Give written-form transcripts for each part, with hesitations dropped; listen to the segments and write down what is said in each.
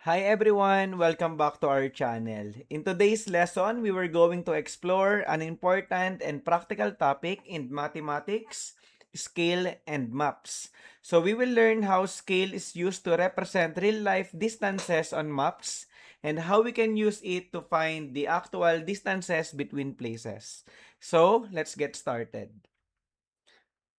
Hi everyone! Welcome back to our channel. In today's lesson, we were going to explore an important and practical topic in mathematics, scale, and maps. So we will learn how scale is used to represent real-life distances on maps and how we can use it to find the actual distances between places. So let's get started.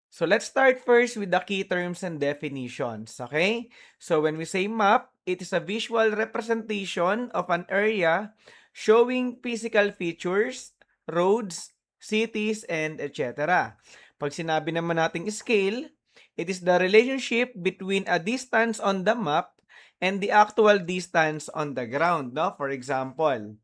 So let's start first with the key terms and definitions, okay? So when we say map, it is a visual representation of an area showing physical features, roads, cities, and etc. Pag sinabi naman nating scale, it is the relationship between a distance on the map and the actual distance on the ground, no? For example,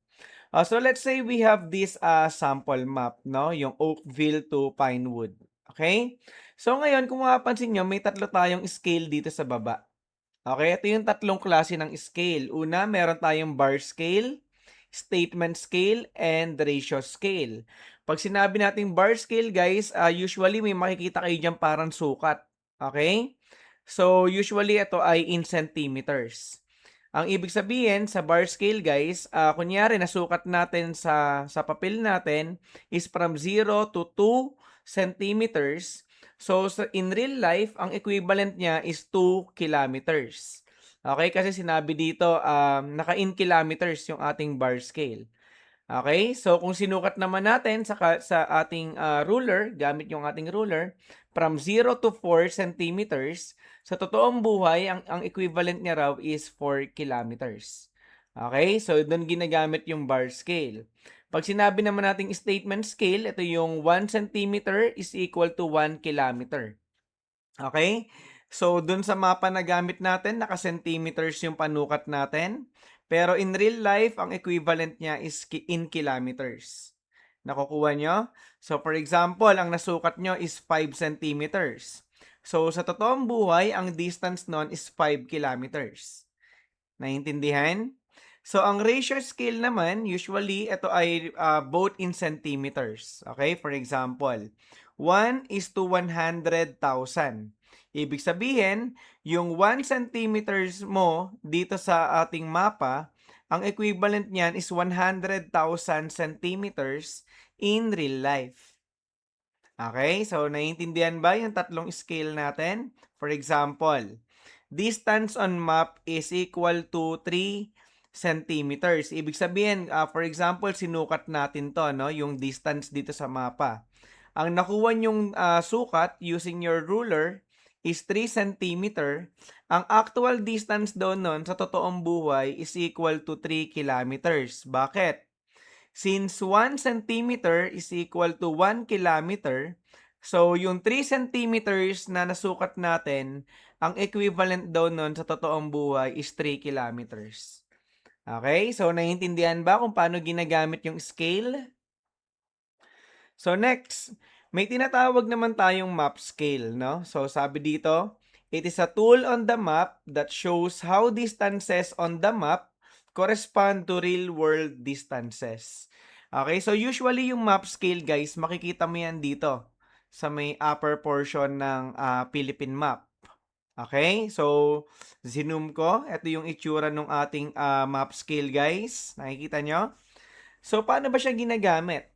so let's say we have this sample map, no? Yung Oakville to Pinewood. Okay? So ngayon, kung mapapansin nyo, may tatlo tayong scale dito sa baba. Okay? Ito yung tatlong klase ng scale. Una, meron tayong bar scale, statement scale, and ratio scale. Pag sinabi nating bar scale, guys, usually may makikita kayo dyan parang sukat. Okay? So, usually ito ay in centimeters. Ang ibig sabihin sa bar scale, guys, kunyari nasukat natin sa papel natin is from 0 to 2 centimeters. So, in real life, ang equivalent niya is 2 kilometers. Okay? Kasi sinabi dito, naka-in kilometers yung ating bar scale. Okay? So, kung sinukat naman natin sa ating ruler, gamit yung ating ruler, from 0 to 4 centimeters, sa totoong buhay, ang equivalent niya raw is 4 kilometers. Okay? So, doon ginagamit yung bar scale. Pag sinabi naman nating statement scale, ito yung 1 centimeter is equal to 1 kilometer. Okay? So, dun sa mapa na gamit natin, naka-centimeters yung panukat natin. Pero in real life, ang equivalent niya is in kilometers. Nakukuha nyo? So, for example, ang nasukat nyo is 5 centimeters. So, sa totoong buhay, ang distance nun is 5 kilometers. Naintindihan? So, ang ratio scale naman, usually, ito ay both in centimeters. Okay? For example, 1:100,000. Ibig sabihin, yung 1 centimeters mo dito sa ating mapa, ang equivalent niyan is 100,000 centimeters in real life. Okay? So, naiintindihan ba yung tatlong scale natin? For example, distance on map is equal to 3 centimeters. Ibig sabihin, for example, sinukat natin to, no? Yung distance dito sa mapa. Ang nakuha yung sukat using your ruler is 3 centimeter. Ang actual distance daw nun sa totoong buhay is equal to 3 kilometers. Bakit? Since 1 centimeter is equal to 1 kilometer, so yung 3 centimeters na nasukat natin, ang equivalent daw nun sa totoong buhay is 3 kilometers. Okay? So, naiintindihan ba kung paano ginagamit yung scale? So, next, may tinatawag naman tayong map scale, no? So, sabi dito, it is a tool on the map that shows how distances on the map correspond to real-world distances. Okay, so usually yung map scale, guys, makikita mo yan dito sa may upper portion ng Philippine map. Okay, so zoom ko. Ito yung itsura ng ating map scale, guys. Nakikita nyo? So, paano ba siya ginagamit?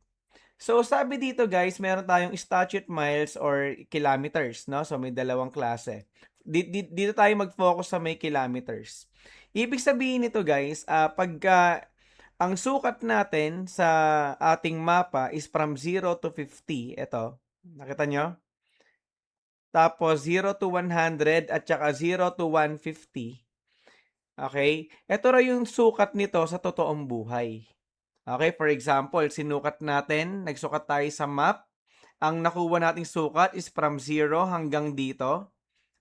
So, sabi dito, guys, meron tayong statute miles or kilometers, no? So, may dalawang klase. Dito tayo mag-focus sa may kilometers. Ibig sabihin nito, guys, pagka ang sukat natin sa ating mapa is from 0 to 50, ito, nakita nyo? Tapos 0 to 100 at saka 0 to 150. Okay? Ito raw yung sukat nito sa totoong buhay. Okay, for example, sinukat natin, nagsukat tayo sa map. Ang nakuha nating sukat is from 0 hanggang dito.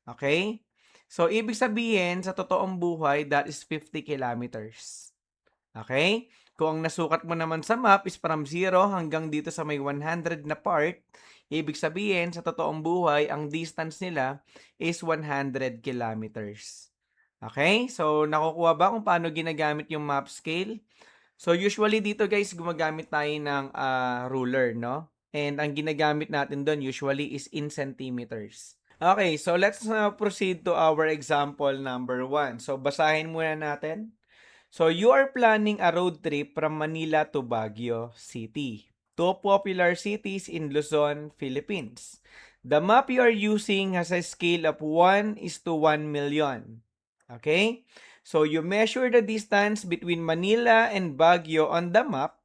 Okay? So, ibig sabihin, sa totoong buhay, that is 50 kilometers. Okay? Kung ang nasukat mo naman sa map is from 0 hanggang dito sa may 100 na part, ibig sabihin, sa totoong buhay, ang distance nila is 100 kilometers. Okay? So, nakukuha ba kung paano ginagamit yung map scale? So, usually dito, guys, gumagamit tayo ng ruler, no? And ang ginagamit natin doon usually is in centimeters. Okay, so let's now proceed to our example number 1. So basahin muna natin. So you are planning a road trip from Manila to Baguio City, two popular cities in Luzon, Philippines. The map you are using has a scale of 1:1,000,000. Okay? So you measure the distance between Manila and Baguio on the map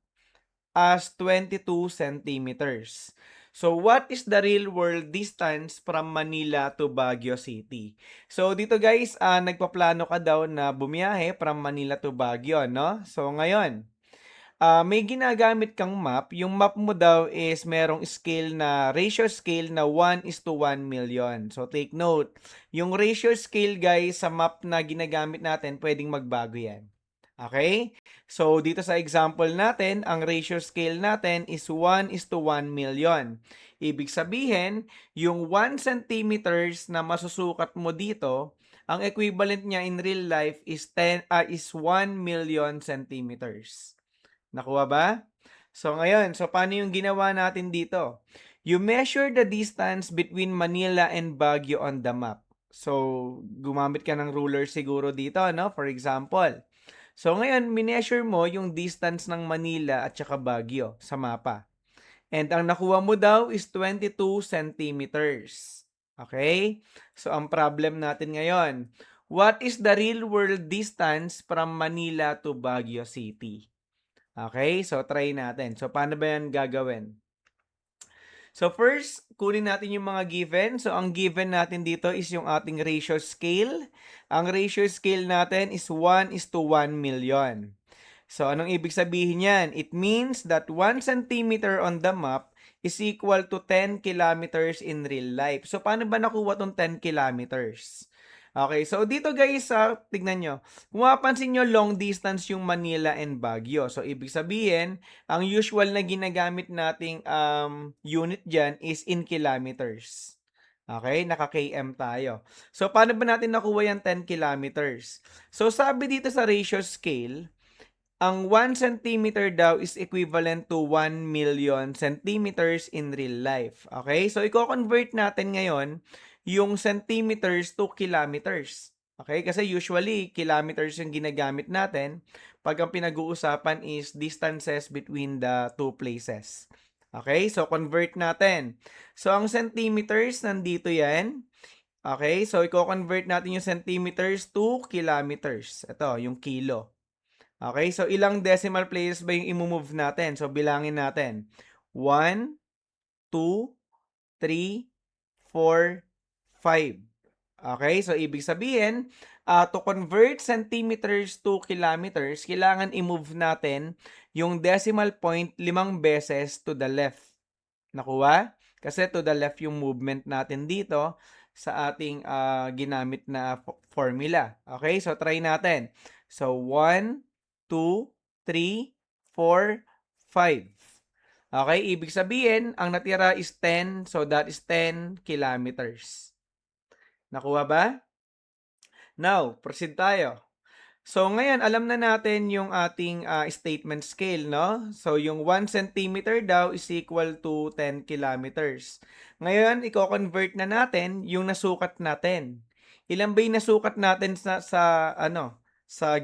as 22 centimeters. So, what is the real world distance from Manila to Baguio City? So, dito guys, nagpaplano ka daw na bumiyahe from Manila to Baguio, no? So, ngayon, may ginagamit kang map. Yung map mo daw is merong scale na, ratio scale na 1:1,000,000. So, take note, yung ratio scale guys sa map na ginagamit natin, pwedeng magbago yan. Okay? So, dito sa example natin, ang ratio scale natin is 1:1,000,000. Ibig sabihin, yung 1 centimeters na masusukat mo dito, ang equivalent niya in real life is 1,000,000 centimeters. Nakuha ba? So ngayon, so paano yung ginawa natin dito? You measure the distance between Manila and Baguio on the map. So, gumamit ka ng ruler siguro dito, no? For example. So ngayon, mineasure mo yung distance ng Manila at saka Baguio sa mapa. And ang nakuha mo daw is 22 centimeters. Okay? So ang problem natin ngayon, what is the real world distance from Manila to Baguio City? Okay, so try natin. So paano ba yan gagawin? So first, kunin natin yung mga given. So ang given natin dito is yung ating ratio scale. Ang ratio scale natin is 1:1,000,000. So anong ibig sabihin yan? It means that 1 centimeter on the map is equal to 10 kilometers in real life. So paano ba nakuha tong 10 kilometers? Okay, so dito guys, tignan nyo. Kung mapapansin nyo, long distance yung Manila and Baguio. So ibig sabihin, ang usual na ginagamit nating unit dyan is in kilometers. Okay, naka-km tayo. So paano ba natin nakuha yung 10 kilometers? So sabi dito sa ratio scale, ang 1 centimeter daw is equivalent to 1,000,000 centimeters in real life. Okay? So, i-convert natin ngayon yung centimeters to kilometers. Okay? Kasi usually, kilometers yung ginagamit natin pag ang pinag-uusapan is distances between the two places. Okay? So, convert natin. So, ang centimeters, nandito yan. Okay? So, i-convert natin yung centimeters to kilometers. Ito, yung kilo. Okay, so ilang decimal places ba yung i-move natin? So bilangin natin. 1, 2, 3, 4, 5. Okay, so ibig sabihin, to convert centimeters to kilometers, kailangan i-move natin yung decimal point 5 beses to the left. Nakuha? Kasi to the left yung movement natin dito sa ating ginamit na formula. Okay, so try natin. So 1, 2, 3, 4, 5. Okay, ibig sabihin, ang natira is 10, so that is 10 kilometers. Nakuha ba? Now, proceed tayo. So ngayon, alam na natin yung ating statement scale, no? So yung 1 centimeter daw is equal to 10 kilometers. Ngayon, i-convert na natin yung nasukat natin. Ilan ba yung nasukat natin sa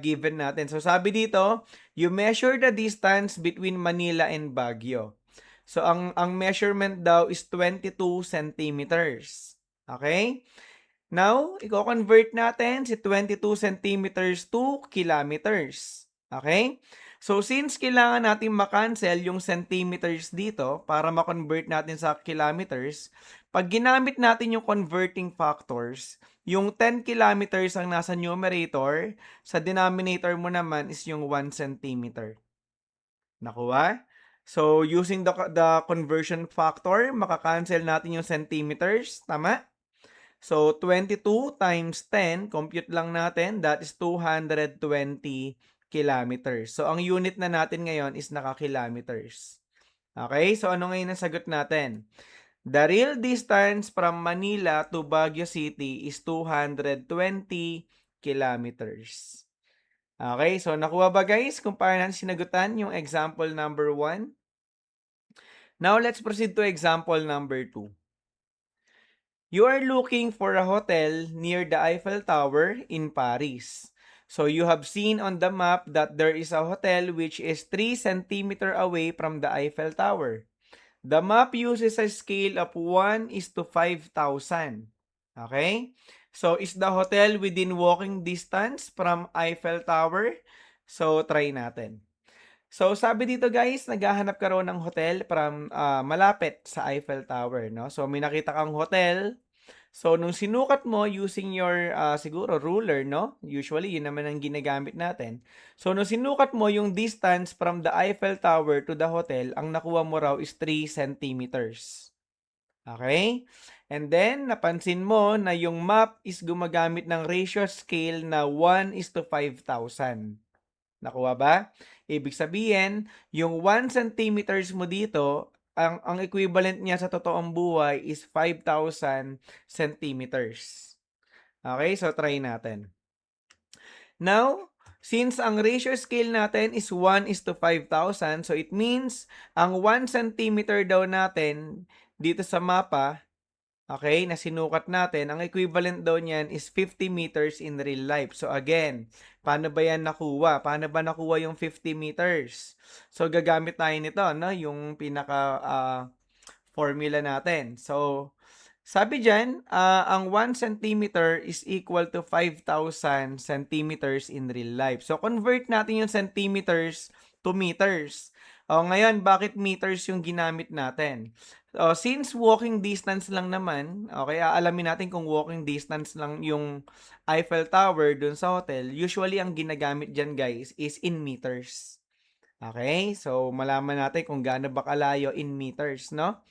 given natin? So sabi dito, you measure the distance between Manila and Baguio. So ang measurement daw is 22 centimeters. Okay? Now, i-convert natin si 22 centimeters to kilometers. Okay? So, since kailangan natin makancel yung centimeters dito para ma-convert natin sa kilometers, pag ginamit natin yung converting factors, yung 10 kilometers ang nasa numerator, sa denominator mo naman is yung 1 centimeter. Nakuha? So, using the conversion factor, makakancel natin yung centimeters. Tama? So, 22 times 10, compute lang natin, that is 220 kilometers. So, ang unit na natin ngayon is naka-kilometers. Okay, so ano ngayon ang sagot natin? The real distance from Manila to Baguio City is 220 kilometers. Okay, so nakuha ba guys kung paano natin sinagutan yung example number 1? Now, let's proceed to example number 2. You are looking for a hotel near the Eiffel Tower in Paris. So you have seen on the map that there is a hotel which is 3 centimeter away from the Eiffel Tower. The map uses a scale of 1 is to 5,000. Okay? So is the hotel within walking distance from Eiffel Tower? So try natin. So sabi dito guys, naghahanap ka raw ng hotel from malapit sa Eiffel Tower, no? So may nakita kang hotel. So nung sinukat mo using your siguro ruler, no? Usually yun naman ang ginagamit natin. So nung sinukat mo yung distance from the Eiffel Tower to the hotel, ang nakuha mo raw is 3 centimeters. Okay? And then napansin mo na yung map is gumagamit ng ratio scale na 1 is to 5,000. Nakuha ba? Ibig sabihin, yung 1 centimeters mo dito, ang equivalent niya sa totoong buhay is 5,000 centimeters. Okay, so try natin. Now, since ang ratio scale natin is 1 is to 5,000, so it means ang 1 centimeter daw natin dito sa mapa, okay, na sinukat natin, ang equivalent daw niyan is 50 meters in real life. So again, paano ba yan nakuha? Paano ba nakuha yung 50 meters? So gagamit tayo nito, no? Yung pinaka formula natin. So, sabi dyan, ang 1 centimeter is equal to 5,000 centimeters in real life. So, convert natin yung centimeters to meters. O, ngayon, bakit meters yung ginamit natin? So, since walking distance lang naman, okay, aalamin natin kung walking distance lang yung Eiffel Tower dun sa hotel, usually ang ginagamit dyan guys is in meters. Okay, so malaman natin kung gaano ba kalayo in meters, no?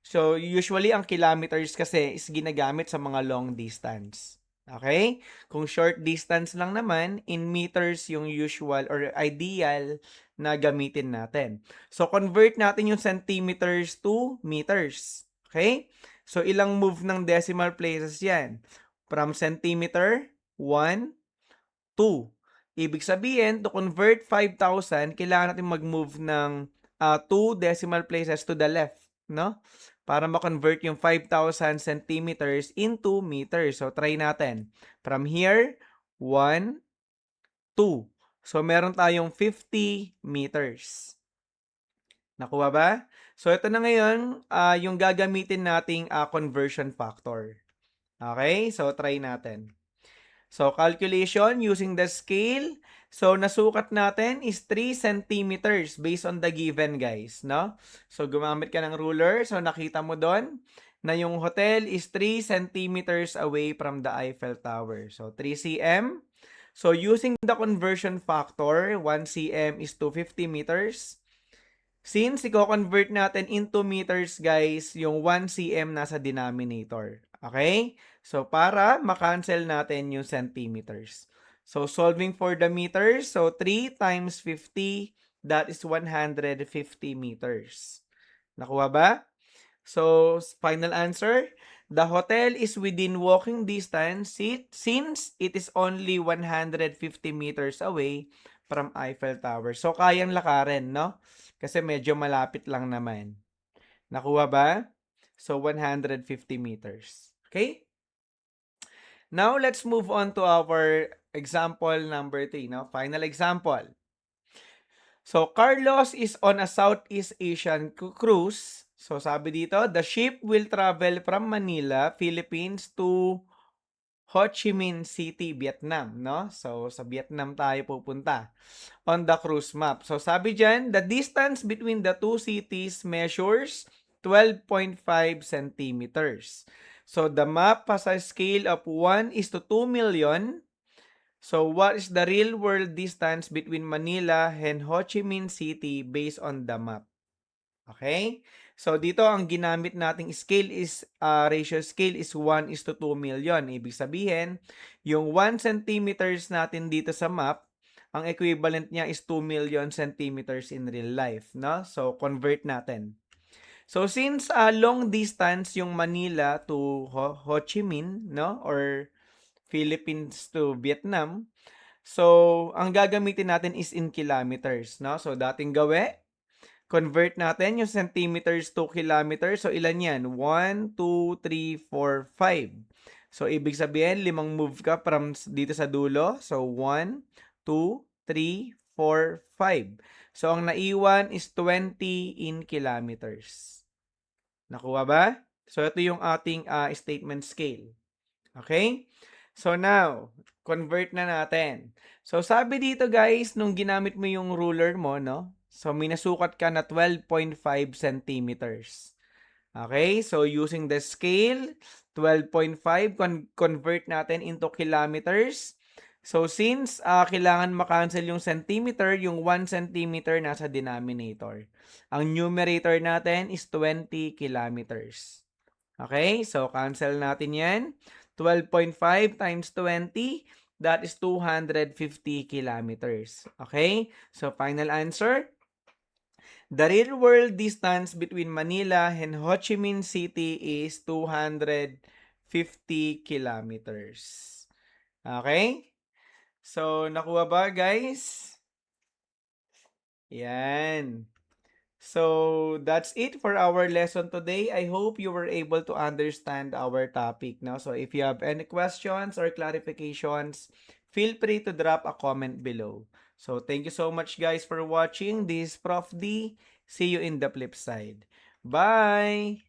So, usually, ang kilometers kasi is ginagamit sa mga long distance. Okay? Kung short distance lang naman, in meters yung usual or ideal na gamitin natin. So, convert natin yung centimeters to meters. Okay? So, ilang move ng decimal places yan? From centimeter, 1, 2. Ibig sabihin, to convert 5,000, kailangan natin mag-move ng 2 decimal places to the left, no? Para ma-convert yung 5,000 centimeters into meters. So, try natin. From here, 1, 2. So, meron tayong 50 meters. Nakuha ba? So, ito na ngayon, yung gagamitin nating conversion factor. Okay? So, try natin. So, calculation using the scale. So, nasukat natin is 3 centimeters based on the given, guys, no? So, gumamit ka ng ruler. So, nakita mo doon na yung hotel is 3 centimeters away from the Eiffel Tower. So, 3 cm. So, using the conversion factor, 1 cm is 250 meters. Since i-convert natin into meters, guys, yung 1 cm nasa denominator. Okay? So, para makancel natin yung centimeters. So, solving for the meters. So, 3 times 50, that is 150 meters. Nakuha ba? So, final answer. The hotel is within walking distance since it is only 150 meters away from Eiffel Tower. So, kayang lakarin, no? Kasi medyo malapit lang naman. Nakuha ba? So, 150 meters. Okay? Now, let's move on to our example number 3. No? Final example. So, Carlos is on a Southeast Asian cruise. So, sabi dito, the ship will travel from Manila, Philippines to Ho Chi Minh City, Vietnam, no? So, sa Vietnam tayo pupunta on the cruise map. So, sabi dyan, the distance between the two cities measures 12.5 centimeters. So, the map has a scale of 1 is to 2 million. So, what is the real world distance between Manila and Ho Chi Minh City based on the map? Okay? So, dito ang ginamit nating scale is, ratio scale is 1 is to 2 million. Ibig sabihin, yung 1 centimeters natin dito sa map, ang equivalent niya is 2 million centimeters in real life, no? So, convert natin. So, since long distance yung Manila to Ho Chi Minh, no? Or Philippines to Vietnam, so, ang gagamitin natin is in kilometers, no? So, dating gawi, convert natin yung centimeters to kilometers. So, ilan yan? 1, 2, 3, 4, 5. So, ibig sabihin, 5 move ka from dito sa dulo. So, 1, 2, 3, 4, 5. So, ang naiwan is 20 in kilometers. Nakuha ba? So, ito yung ating statement scale. Okay? So, now, convert na natin. So, sabi dito guys, nung ginamit mo yung ruler mo, no? So, minasukat ka na 12.5 centimeters. Okay? So, using the scale, 12.5, convert natin into kilometers. So, since kailangan makancel yung centimeter, yung 1 centimeter nasa denominator. Ang numerator natin is 20 kilometers. Okay? So, cancel natin yan. 12.5 times 20, that is 250 kilometers. Okay? So, final answer. The real world distance between Manila and Ho Chi Minh City is 250 kilometers. Okay? So, nakuha ba guys? Yan. So, that's it for our lesson today. I hope you were able to understand our topic now. So, if you have any questions or clarifications, feel free to drop a comment below. So, thank you so much guys for watching. This is Prof. D. See you in the flip side. Bye!